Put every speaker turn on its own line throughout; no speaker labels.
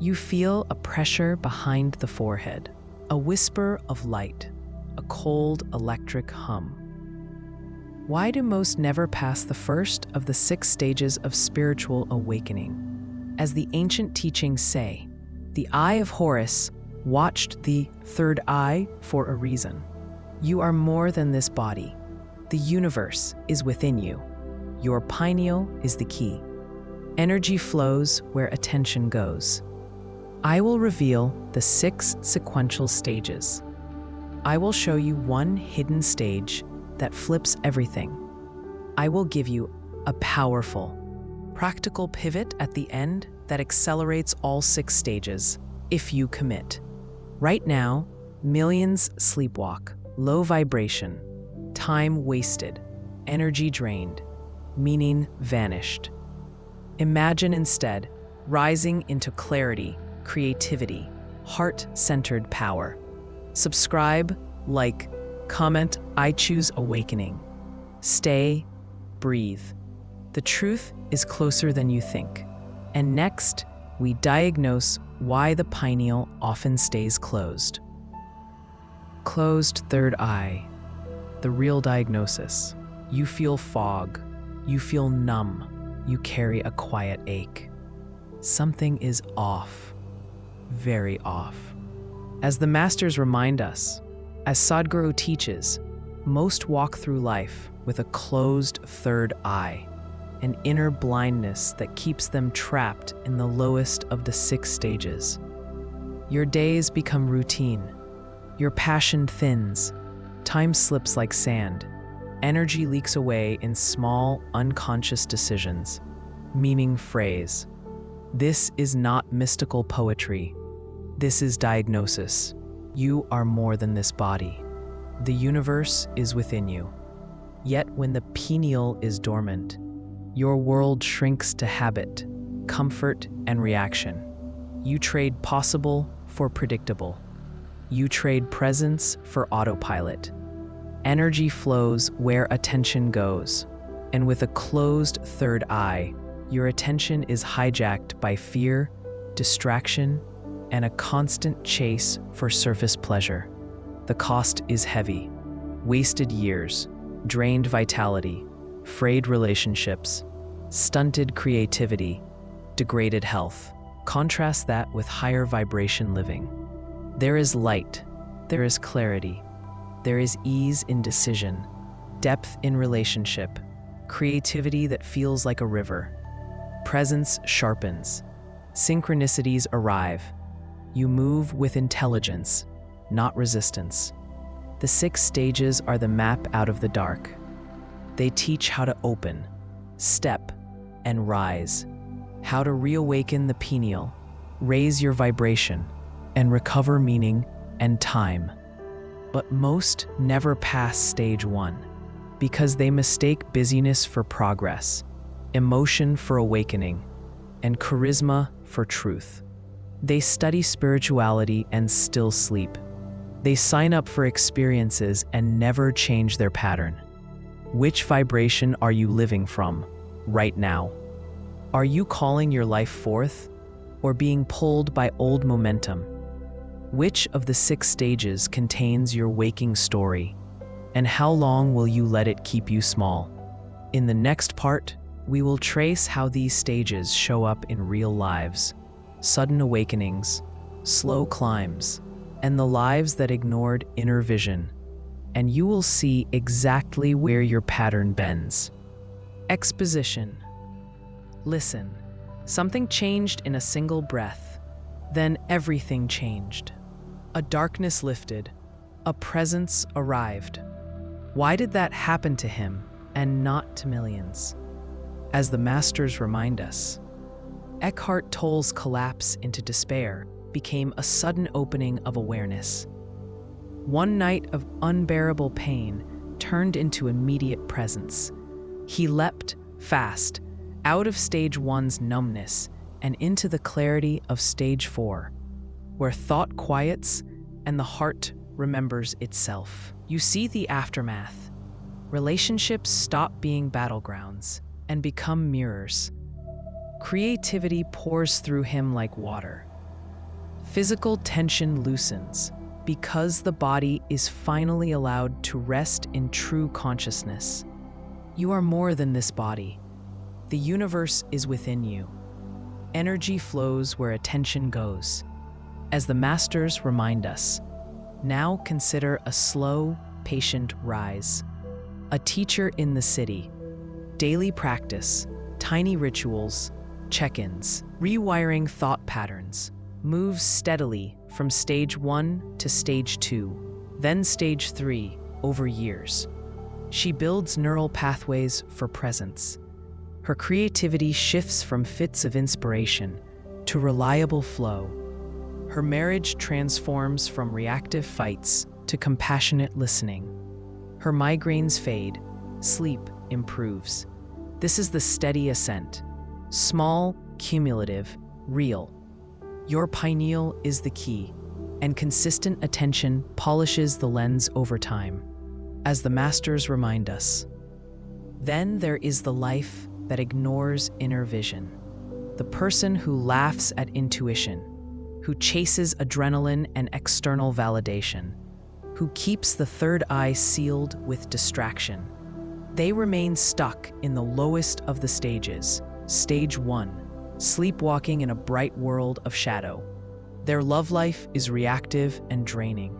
You feel a pressure behind the forehead, a whisper of light, a cold electric hum. Why do most never pass the first of the 6 stages of spiritual awakening? As the ancient teachings say, the Eye of Horus watched the third eye for a reason. You are more than this body. The universe is within you. Your pineal is the key. Energy flows where attention goes. I will reveal the 6 sequential stages. I will show you one hidden stage that flips everything. I will give you a powerful, practical pivot at the end that accelerates all 6 stages, if you commit. Right now, millions sleepwalk, low vibration, time wasted, energy drained, meaning vanished. Imagine instead rising into clarity, creativity, heart-centered power. Subscribe, like, comment. I choose awakening. Stay, breathe. The truth is closer than you think. And next, we diagnose why the pineal often stays closed. Closed third eye. The real diagnosis. You feel fog. You feel numb. You carry a quiet ache. Something is off. Very off. As the masters remind us, as Sadhguru teaches, most walk through life with a closed third eye, an inner blindness that keeps them trapped in the lowest of the 6 stages. Your days become routine. Your passion thins. Time slips like sand. Energy leaks away in small, unconscious decisions. Meaning phrase. This is not mystical poetry. This is diagnosis. You are more than this body. The universe is within you. Yet when the pineal is dormant, your world shrinks to habit, comfort, and reaction. You trade possible for predictable. You trade presence for autopilot. Energy flows where attention goes, and with a closed third eye, your attention is hijacked by fear, distraction, and a constant chase for surface pleasure. The cost is heavy. Wasted years, drained vitality, frayed relationships, stunted creativity, degraded health. Contrast that with higher vibration living. There is light, there is clarity, there is ease in decision, depth in relationship, creativity that feels like a river. Presence sharpens, synchronicities arrive. You move with intelligence, not resistance. The 6 stages are the map out of the dark. They teach how to open, step, and rise, how to reawaken the pineal, raise your vibration, and recover meaning and time. But most never pass stage 1 because they mistake busyness for progress, emotion for awakening, and charisma for truth. They study spirituality and still sleep. They sign up for experiences and never change their pattern. Which vibration are you living from right now? Are you calling your life forth or being pulled by old momentum? Which of the 6 stages contains your waking story? And how long will you let it keep you small? In the next part, we will trace how these stages show up in real lives, sudden awakenings, slow climbs, and the lives that ignored inner vision. And you will see exactly where your pattern bends. Exposition. Listen. Something changed in a single breath. Then everything changed. A darkness lifted. A presence arrived. Why did that happen to him and not to millions? As the masters remind us, Eckhart Tolle's collapse into despair became a sudden opening of awareness. One night of unbearable pain turned into immediate presence. He leapt fast, out of stage 1's numbness and into the clarity of stage 4, where thought quiets and the heart remembers itself. You see the aftermath. Relationships stop being battlegrounds and become mirrors. Creativity pours through him like water. Physical tension loosens because the body is finally allowed to rest in true consciousness. You are more than this body. The universe is within you. Energy flows where attention goes. As the masters remind us, now consider a slow, patient rise. A teacher in the city. Daily practice, tiny rituals, check-ins, rewiring thought patterns, moves steadily from stage 1 to stage 2, then stage 3 over years. She builds neural pathways for presence. Her creativity shifts from fits of inspiration to reliable flow. Her marriage transforms from reactive fights to compassionate listening. Her migraines fade, sleep improves. This is the steady ascent. Small, cumulative, real. Your pineal is the key, and consistent attention polishes the lens over time. As the masters remind us, then there is the life that ignores inner vision. The person who laughs at intuition, who chases adrenaline and external validation, who keeps the third eye sealed with distraction. They remain stuck in the lowest of the stages, stage 1, sleepwalking in a bright world of shadow. Their love life is reactive and draining.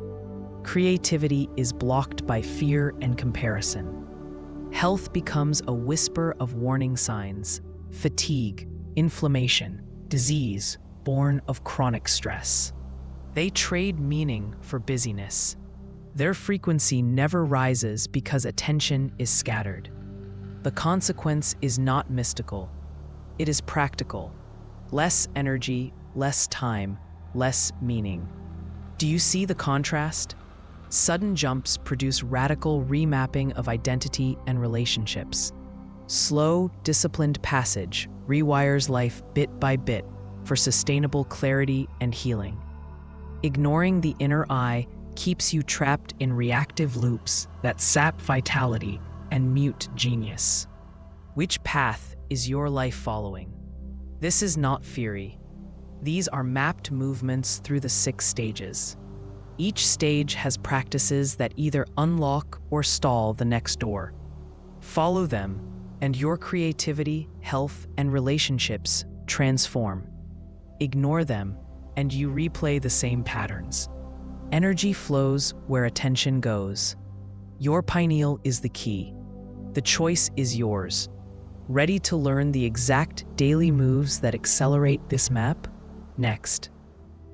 Creativity is blocked by fear and comparison. Health becomes a whisper of warning signs: fatigue, inflammation, disease born of chronic stress. They trade meaning for busyness. Their frequency never rises because attention is scattered. The consequence is not mystical. It is practical. Less energy, less time, less meaning. Do you see the contrast? Sudden jumps produce radical remapping of identity and relationships. Slow, disciplined passage rewires life bit by bit for sustainable clarity and healing. Ignoring the inner eye keeps you trapped in reactive loops that sap vitality and mute genius. Which path is your life following? This is not theory. These are mapped movements through the 6 stages. Each stage has practices that either unlock or stall the next door. Follow them, and your creativity, health, and relationships transform. Ignore them, and you replay the same patterns. Energy flows where attention goes. Your pineal is the key. The choice is yours. Ready to learn the exact daily moves that accelerate this map? Next,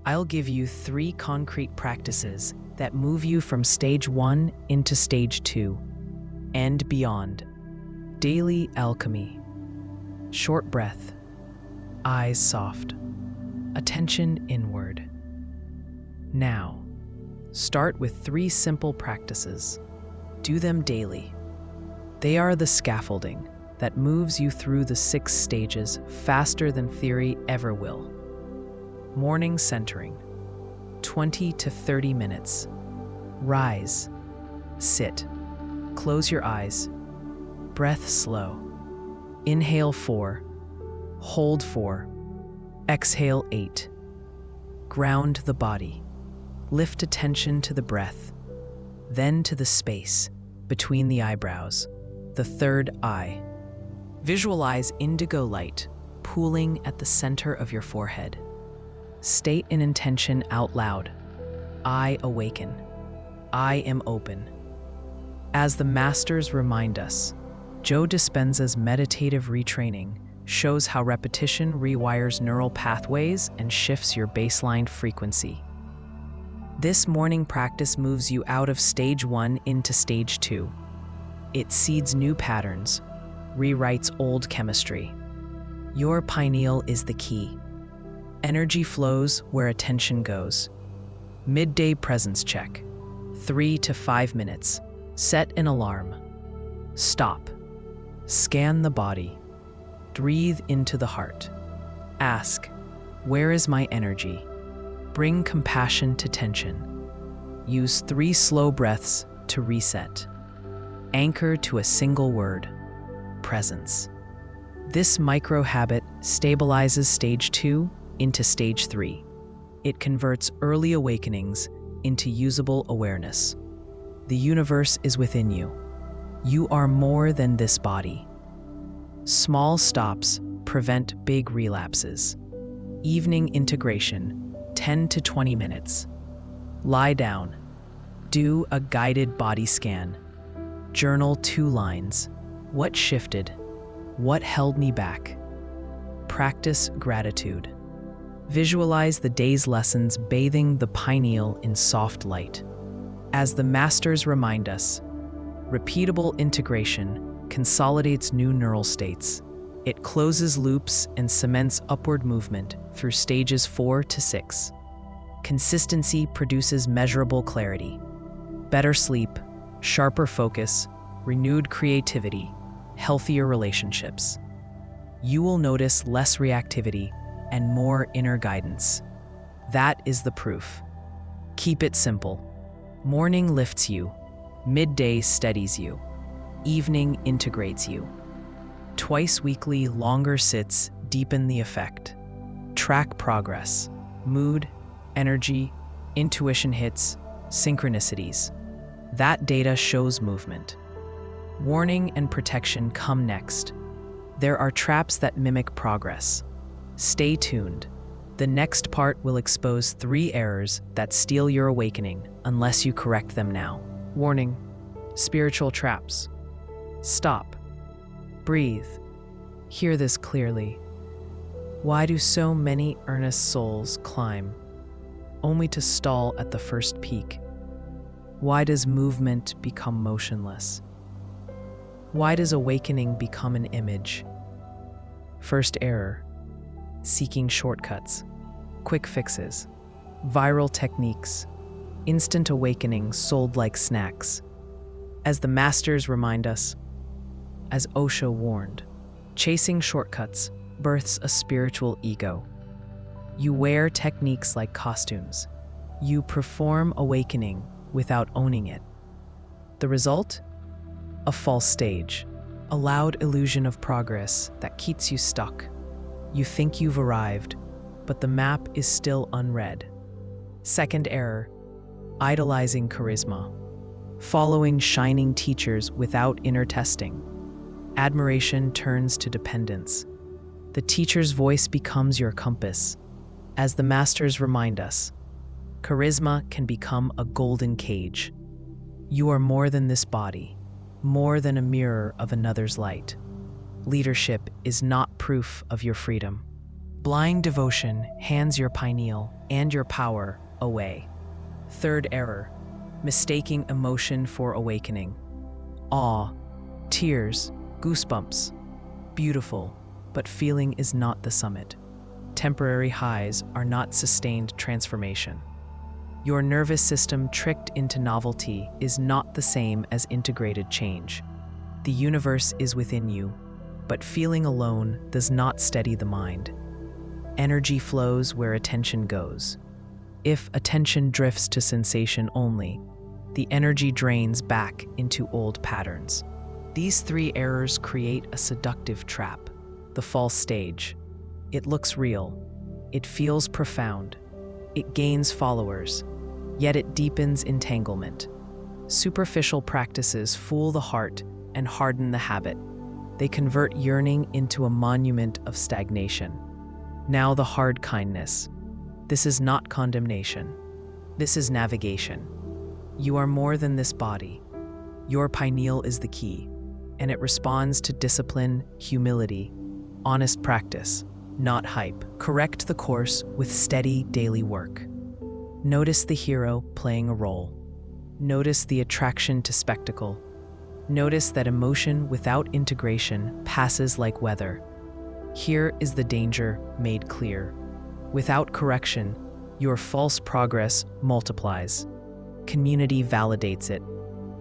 I'll give you 3 concrete practices that move you from stage 1 into stage 2 and beyond. Daily alchemy. Short breath. Eyes soft. Attention inward. Now, start with 3 simple practices. Do them daily. They are the scaffolding that moves you through the 6 stages faster than theory ever will. Morning centering. 20 to 30 minutes. Rise. Sit. Close your eyes. Breath slow. Inhale 4. Hold 4. Exhale 8. Ground the body. Lift attention to the breath, then to the space between the eyebrows, the third eye. Visualize indigo light pooling at the center of your forehead. State an intention out loud. I awaken. I am open. As the masters remind us, Joe Dispenza's meditative retraining shows how repetition rewires neural pathways and shifts your baseline frequency. This morning practice moves you out of stage 1 into stage 2. It seeds new patterns, rewrites old chemistry. Your pineal is the key. Energy flows where attention goes. Midday presence check. 3 to 5 minutes. Set an alarm. Stop. Scan the body. Breathe into the heart. Ask, where is my energy? Bring compassion to tension. Use 3 slow breaths to reset. Anchor to a single word, presence. This micro habit stabilizes stage 2 into stage 3. It converts early awakenings into usable awareness. The universe is within you. You are more than this body. Small stops prevent big relapses. Evening integration, 10 to 20 minutes. Lie down. Do a guided body scan. Journal 2 lines. What shifted? What held me back? Practice gratitude. Visualize the day's lessons bathing the pineal in soft light. As the masters remind us, repeatable integration consolidates new neural states. It closes loops and cements upward movement through stages 4 to 6. Consistency produces measurable clarity. Better sleep, sharper focus, renewed creativity, healthier relationships. You will notice less reactivity and more inner guidance. That is the proof. Keep it simple. Morning lifts you, midday steadies you, evening integrates you. Twice weekly longer sits deepen the effect. Track progress, mood, energy, intuition hits, synchronicities. That data shows movement. Warning and protection come next. There are traps that mimic progress. Stay tuned. The next part will expose 3 errors that steal your awakening unless you correct them now. Warning: spiritual traps. Stop. Breathe. Hear this clearly. Why do so many earnest souls climb, only to stall at the first peak? Why does movement become motionless? Why does awakening become an image? First error: seeking shortcuts, quick fixes, viral techniques, instant awakenings sold like snacks. As the masters remind us, as Osho warned, chasing shortcuts births a spiritual ego. You wear techniques like costumes. You perform awakening without owning it. The result? A false stage, a loud illusion of progress that keeps you stuck. You think you've arrived, but the map is still unread. Second error: idolizing charisma, following shining teachers without inner testing. Admiration turns to dependence. The teacher's voice becomes your compass. As the masters remind us, charisma can become a golden cage. You are more than this body, more than a mirror of another's light. Leadership is not proof of your freedom. Blind devotion hands your pineal and your power away. Third error: mistaking emotion for awakening. Awe, tears, goosebumps. Beautiful, but feeling is not the summit. Temporary highs are not sustained transformation. Your nervous system tricked into novelty is not the same as integrated change. The universe is within you, but feeling alone does not steady the mind. Energy flows where attention goes. If attention drifts to sensation only, the energy drains back into old patterns. These 3 errors create a seductive trap: the false stage. It looks real. It feels profound. It gains followers, yet it deepens entanglement. Superficial practices fool the heart and harden the habit. They convert yearning into a monument of stagnation. Now the hard kindness. This is not condemnation. This is navigation. You are more than this body. Your pineal is the key, and it responds to discipline, humility, honest practice, not hype. Correct the course with steady daily work. Notice the hero playing a role. Notice the attraction to spectacle. Notice that emotion without integration passes like weather. Here is the danger made clear. Without correction, your false progress multiplies. Community validates it.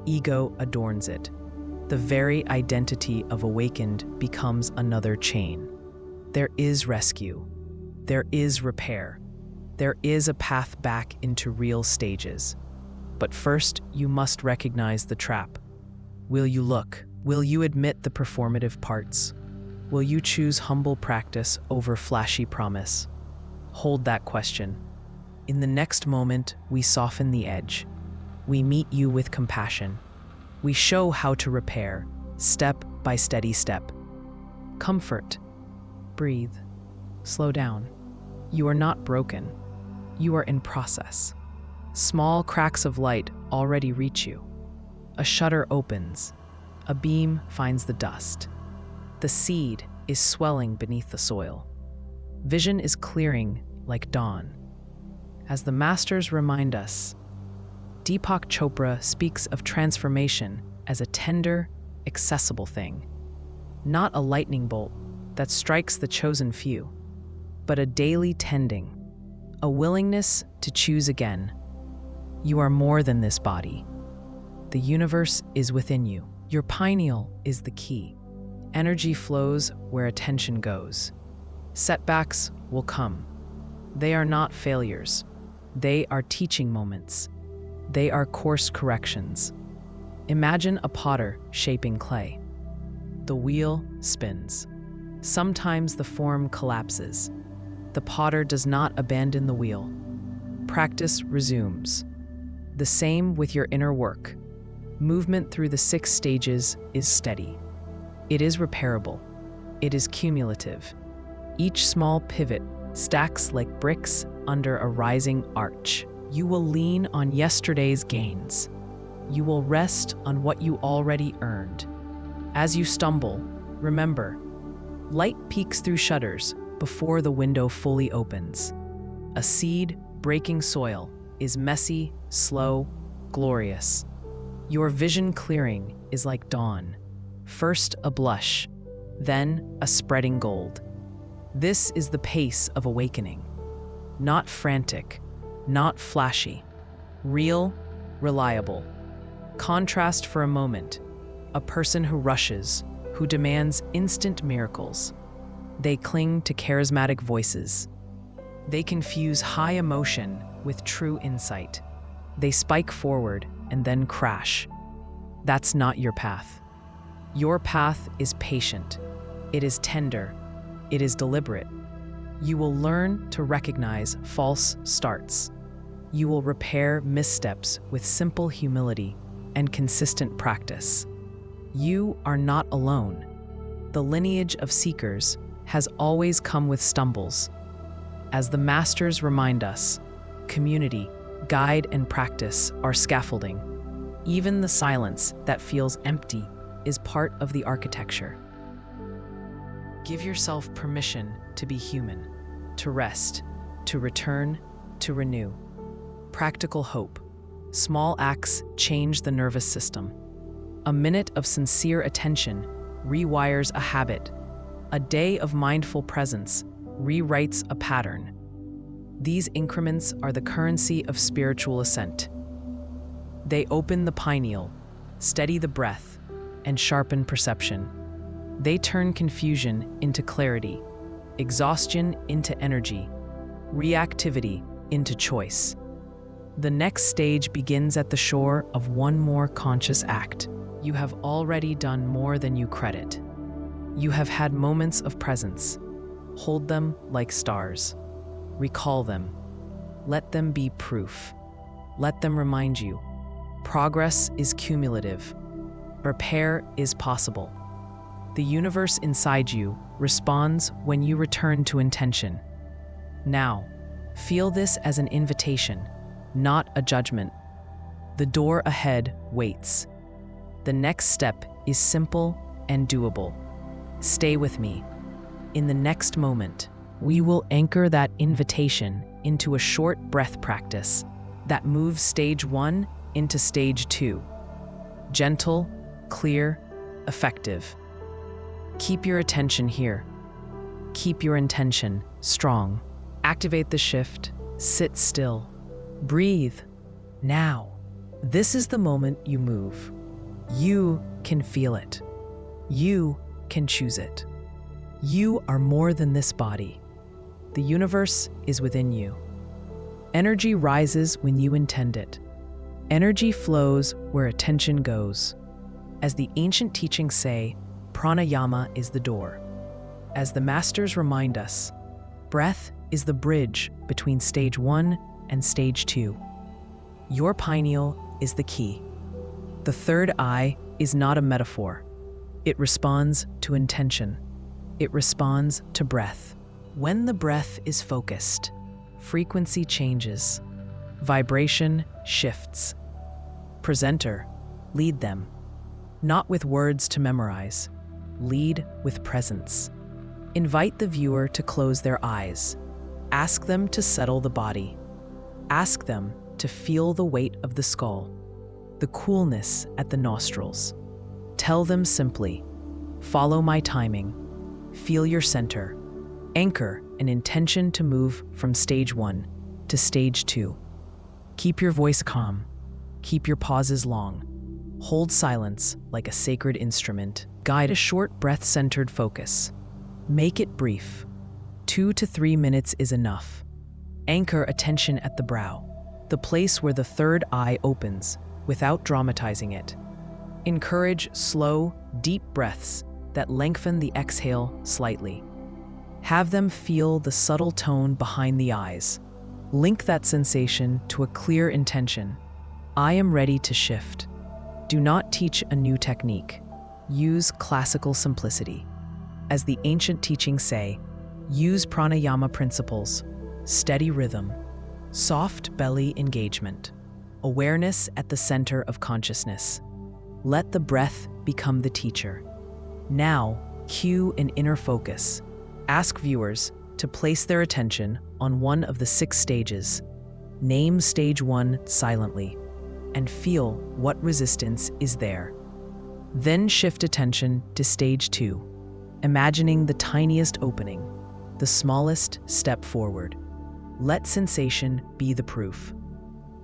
Ego adorns it. The very identity of awakened becomes another chain. There is rescue. There is repair. There is a path back into real stages. But first, you must recognize the trap. Will you look? Will you admit the performative parts? Will you choose humble practice over flashy promise? Hold that question. In the next moment, we soften the edge. We meet you with compassion. We show how to repair, step by steady step. Comfort. Breathe. Slow down. You are not broken. You are in process. Small cracks of light already reach you. A shutter opens. A beam finds the dust. The seed is swelling beneath the soil. Vision is clearing like dawn. As the masters remind us, Deepak Chopra speaks of transformation as a tender, accessible thing, not a lightning bolt that strikes the chosen few, but a daily tending, a willingness to choose again. You are more than this body. The universe is within you. Your pineal is the key. Energy flows where attention goes. Setbacks will come. They are not failures. They are teaching moments. They are course corrections. Imagine a potter shaping clay. The wheel spins. Sometimes the form collapses. The potter does not abandon the wheel. Practice resumes. The same with your inner work. Movement through the 6 stages is steady. It is repairable. It is cumulative. Each small pivot stacks like bricks under a rising arch. You will lean on yesterday's gains. You will rest on what you already earned. As you stumble, remember, light peeks through shutters before the window fully opens. A seed breaking soil is messy, slow, glorious. Your vision clearing is like dawn. First a blush, then a spreading gold. This is the pace of awakening. Not frantic, not flashy. Real, reliable. Contrast for a moment. A person who rushes, who demands instant miracles. They cling to charismatic voices. They confuse high emotion with true insight. They spike forward and then crash. That's not your path. Your path is patient. It is tender. It is deliberate. You will learn to recognize false starts. You will repair missteps with simple humility and consistent practice. You are not alone. The lineage of seekers has always come with stumbles. As the masters remind us, community, guide, and practice are scaffolding. Even the silence that feels empty is part of the architecture. Give yourself permission to be human, to rest, to return, to renew. Practical hope. Small acts change the nervous system. A minute of sincere attention rewires a habit. A day of mindful presence rewrites a pattern. These increments are the currency of spiritual ascent. They open the pineal, steady the breath, and sharpen perception. They turn confusion into clarity, exhaustion into energy, reactivity into choice. The next stage begins at the shore of one more conscious act. You have already done more than you credit. You have had moments of presence. Hold them like stars. Recall them. Let them be proof. Let them remind you. Progress is cumulative. Repair is possible. The universe inside you responds when you return to intention. Now, feel this as an invitation, not a judgment. The door ahead waits. The next step is simple and doable. Stay with me. In the next moment, we will anchor that invitation into a short breath practice that moves stage 1 into stage 2. Gentle, clear, effective. Keep your attention here. Keep your intention strong. Activate the shift. Sit still. Breathe. Now. This is the moment you move. You can feel it. You can choose it. You are more than this body. The universe is within you. Energy rises when you intend it. Energy flows where attention goes. As the ancient teachings say, pranayama is the door. As the masters remind us, breath is the bridge between stage 1 and stage 2. Your pineal is the key. The third eye is not a metaphor. It responds to intention. It responds to breath. When the breath is focused, frequency changes. Vibration shifts. Presenter, lead them. Not with words to memorize. Lead with presence. Invite the viewer to close their eyes. Ask them to settle the body. Ask them to feel the weight of the skull, the coolness at the nostrils. Tell them simply, follow my timing, feel your center, anchor an intention to move from stage 1 to stage 2. Keep your voice calm, keep your pauses long, hold silence like a sacred instrument, guide a short breath-centered focus. Make it brief. 2 to 3 minutes is enough. Anchor attention at the brow, the place where the third eye opens, without dramatizing it. Encourage slow, deep breaths that lengthen the exhale slightly. Have them feel the subtle tone behind the eyes. Link that sensation to a clear intention. I am ready to shift. Do not teach a new technique. Use classical simplicity. As the ancient teachings say, use pranayama principles, steady rhythm, soft belly engagement, awareness at the center of consciousness. Let the breath become the teacher. Now, cue an inner focus. Ask viewers to place their attention on one of the 6 stages. Name stage 1 silently and feel what resistance is there. Then shift attention to stage 2, imagining the tiniest opening, the smallest step forward. Let sensation be the proof.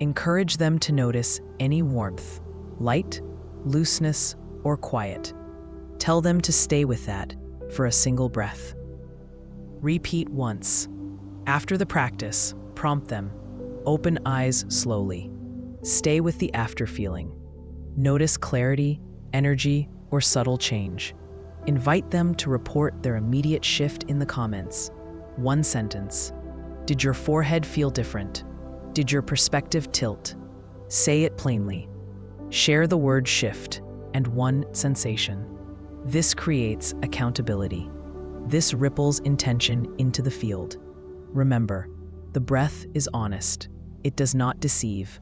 Encourage them to notice any warmth, light, looseness, or quiet. Tell them to stay with that for a single breath. Repeat once. After the practice, prompt them. Open eyes slowly. Stay with the after feeling. Notice clarity, energy, or subtle change. Invite them to report their immediate shift in the comments. 1 sentence. Did your forehead feel different? Did your perspective tilt? Say it plainly. Share the word shift and 1 sensation. This creates accountability. This ripples intention into the field. Remember, the breath is honest. It does not deceive.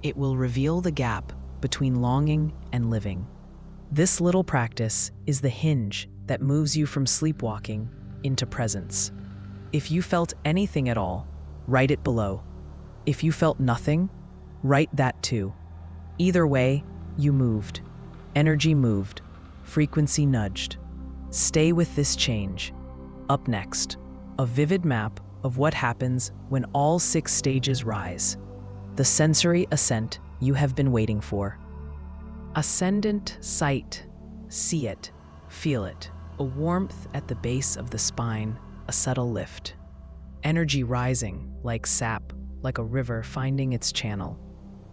It will reveal the gap between longing and living. This little practice is the hinge that moves you from sleepwalking into presence. If you felt anything at all, write it below. If you felt nothing, write that too. Either way, you moved. Energy moved. Frequency nudged. Stay with this change. Up next, a vivid map of what happens when all 6 stages rise. The sensory ascent you have been waiting for. Ascendant sight. See it. Feel it. A warmth at the base of the spine, a subtle lift. Energy rising like sap, like a river finding its channel.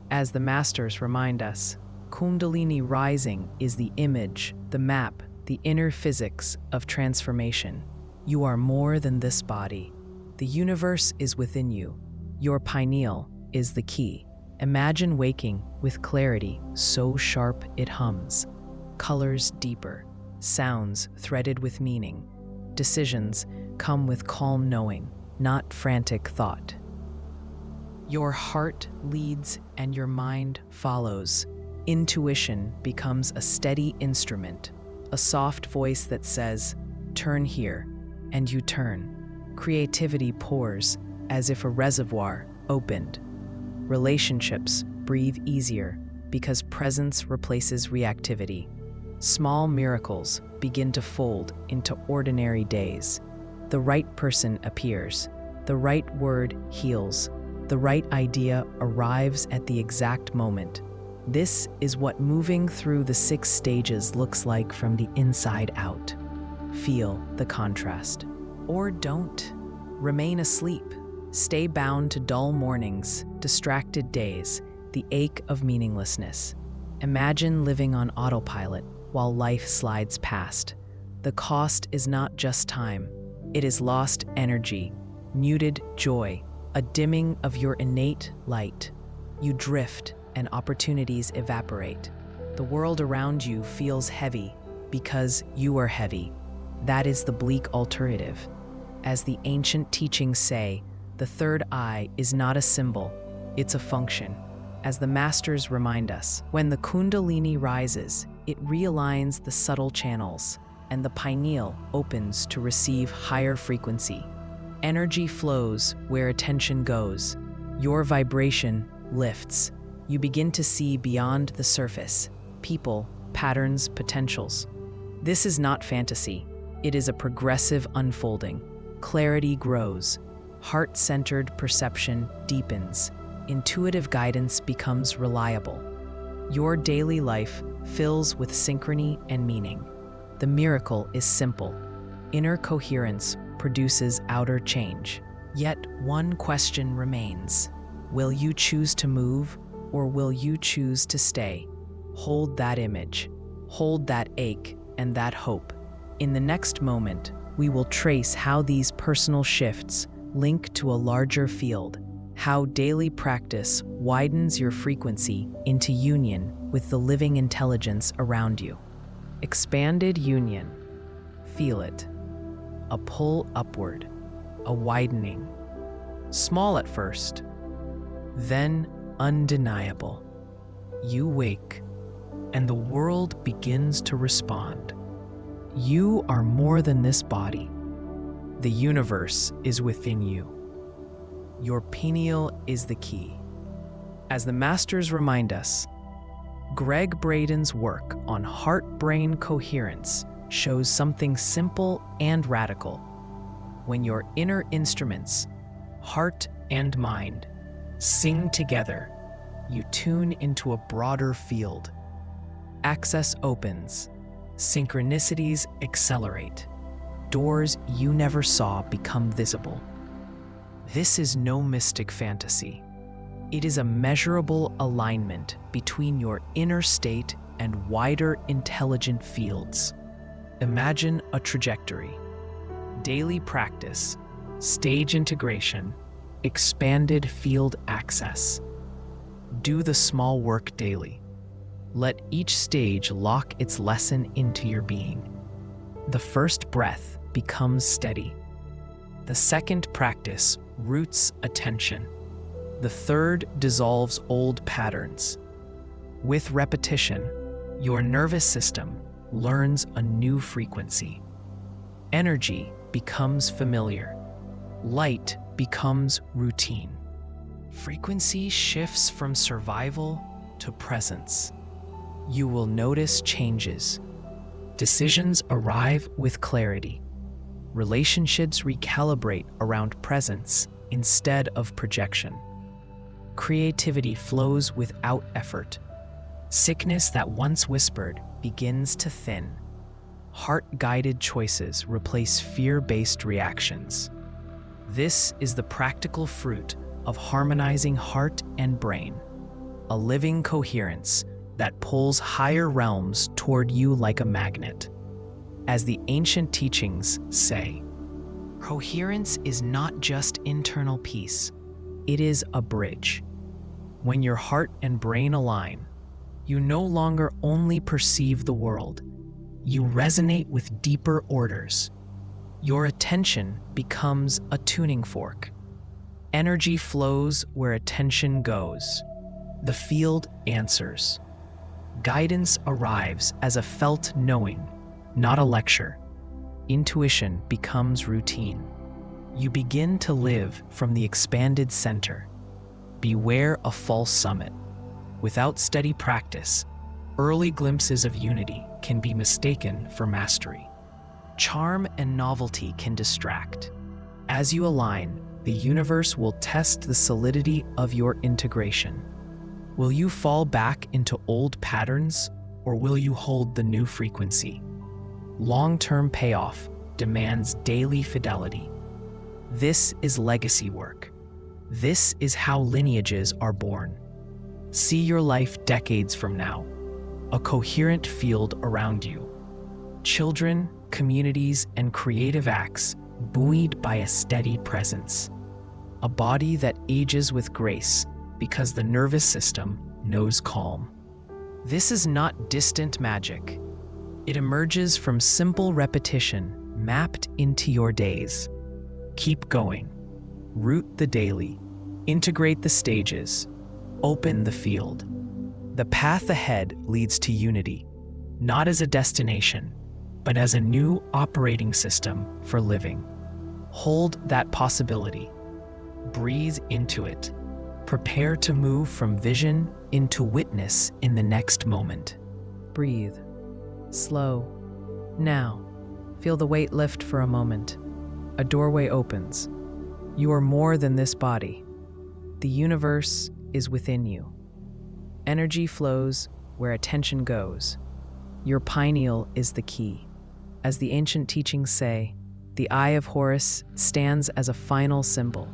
As the masters remind us, Kundalini rising is the image, the map, the inner physics of transformation. You are more than this body. The universe is within you. Your pineal is the key. Imagine waking with clarity so sharp it hums. Colors deeper. Sounds threaded with meaning. Decisions come with calm knowing, not frantic thought. Your heart leads and your mind follows. Intuition becomes a steady instrument, a soft voice that says, "Turn here," and you turn. Creativity pours as if a reservoir opened. Relationships breathe easier because presence replaces reactivity. Small miracles begin to fold into ordinary days. The right person appears. The right word heals. The right idea arrives at the exact moment. This is what moving through the 6 stages looks like from the inside out. Feel the contrast. Or don't. Remain asleep. Stay bound to dull mornings, distracted days, the ache of meaninglessness. Imagine living on autopilot while life slides past. The cost is not just time. It is lost energy, muted joy, a dimming of your innate light. You drift and opportunities evaporate. The world around you feels heavy because you are heavy. That is the bleak alternative. As the ancient teachings say, the third eye is not a symbol, it's a function. As the masters remind us, when the Kundalini rises, it realigns the subtle channels, and the pineal opens to receive higher frequency. Energy flows where attention goes. Your vibration lifts. You begin to see beyond the surface, people, patterns, potentials. This is not fantasy. It is a progressive unfolding. Clarity grows. Heart-centered perception deepens. Intuitive guidance becomes reliable. Your daily life fills with synchrony and meaning. The miracle is simple. Inner coherence produces outer change. Yet one question remains. Will you choose to move, or will you choose to stay? Hold that image. Hold that ache and that hope. In the next moment, we will trace how these personal shifts link to a larger field, how daily practice widens your frequency into union with the living intelligence around you. Expanded union. Feel it. A pull upward, a widening. Small at first, then undeniable. You wake, and the world begins to respond. You are more than this body. The universe is within you. Your pineal is the key. As the masters remind us, Greg Braden's work on heart-brain coherence shows something simple and radical. When your inner instruments, heart and mind, sing together, you tune into a broader field. Access opens, synchronicities accelerate, doors you never saw become visible. This is no mystic fantasy. It is a measurable alignment between your inner state and wider intelligent fields. Imagine a trajectory. Daily practice, stage integration, expanded field access. Do the small work daily. Let each stage lock its lesson into your being. The first breath becomes steady. The second practice roots attention. The third dissolves old patterns. With repetition, your nervous system learns a new frequency. Energy becomes familiar. Light becomes routine. Frequency shifts from survival to presence. You will notice changes. Decisions arrive with clarity. Relationships recalibrate around presence instead of projection. Creativity flows without effort. Sickness that once whispered begins to thin. Heart-guided choices replace fear-based reactions. This is the practical fruit of harmonizing heart and brain, a living coherence that pulls higher realms toward you like a magnet. As the ancient teachings say, coherence is not just internal peace, it is a bridge. When your heart and brain align, you no longer only perceive the world, you resonate with deeper orders. Your attention becomes a tuning fork. Energy flows where attention goes. The field answers. Guidance arrives as a felt knowing, not a lecture. Intuition becomes routine. You begin to live from the expanded center. Beware a false summit. Without steady practice, early glimpses of unity can be mistaken for mastery. Charm and novelty can distract. As you align, the universe will test the solidity of your integration. Will you fall back into old patterns, or will you hold the new frequency? Long-term payoff demands daily fidelity. This is legacy work. This is how lineages are born. See your life decades from now, a coherent field around you. Children, communities, and creative acts buoyed by a steady presence. a body that ages with grace because the nervous system knows calm. This is not distant magic. It emerges from simple repetition mapped into your days. Keep going. Root the daily. Integrate the stages. Open the field. The path ahead leads to unity, not as a destination, but as a new operating system for living. Hold that possibility. Breathe into it. Prepare to move from vision into witness in the next moment. Breathe. Slow. Now, feel the weight lift for a moment. A doorway opens. You are more than this body. The universe is within you. Energy flows where attention goes. Your pineal is the key. As the ancient teachings say, the Eye of Horus stands as a final symbol.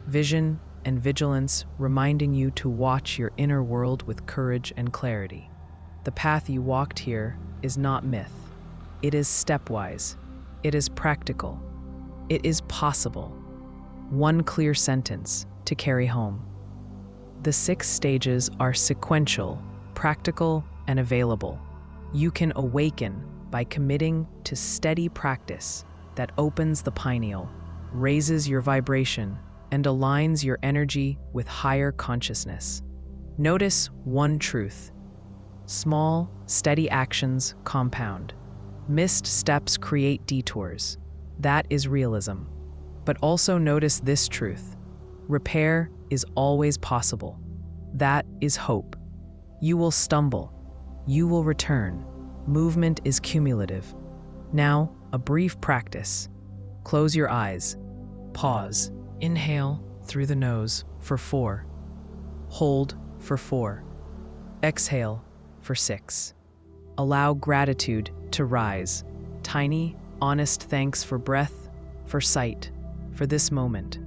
Vision and vigilance reminding you to watch your inner world with courage and clarity. The path you walked here is not myth. It is stepwise. It is practical. It is possible. One clear sentence to carry home. The 6 stages are sequential, practical, and available. You can awaken by committing to steady practice that opens the pineal, raises your vibration, and aligns your energy with higher consciousness. Notice one truth. Small, steady actions compound. Missed steps create detours. That is realism. But also notice this truth. Repair is always possible. That is hope. You will stumble. You will return. Movement is cumulative. Now, a brief practice. Close your eyes. Pause. Inhale through the nose for 4. Hold for 4. Exhale for 6. Allow gratitude to rise. Tiny, honest thanks for breath, for sight, for this moment.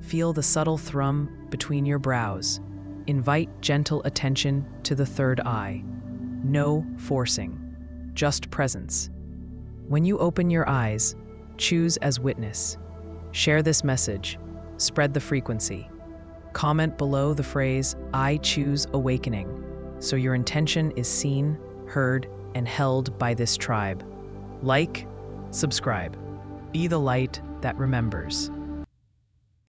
Feel the subtle thrum between your brows. Invite gentle attention to the third eye. No forcing, just presence. When you open your eyes, choose as witness. Share this message. Spread the frequency. Comment below the phrase, "I choose awakening," so your intention is seen, heard, and held by this tribe. Like, subscribe. Be the light that remembers.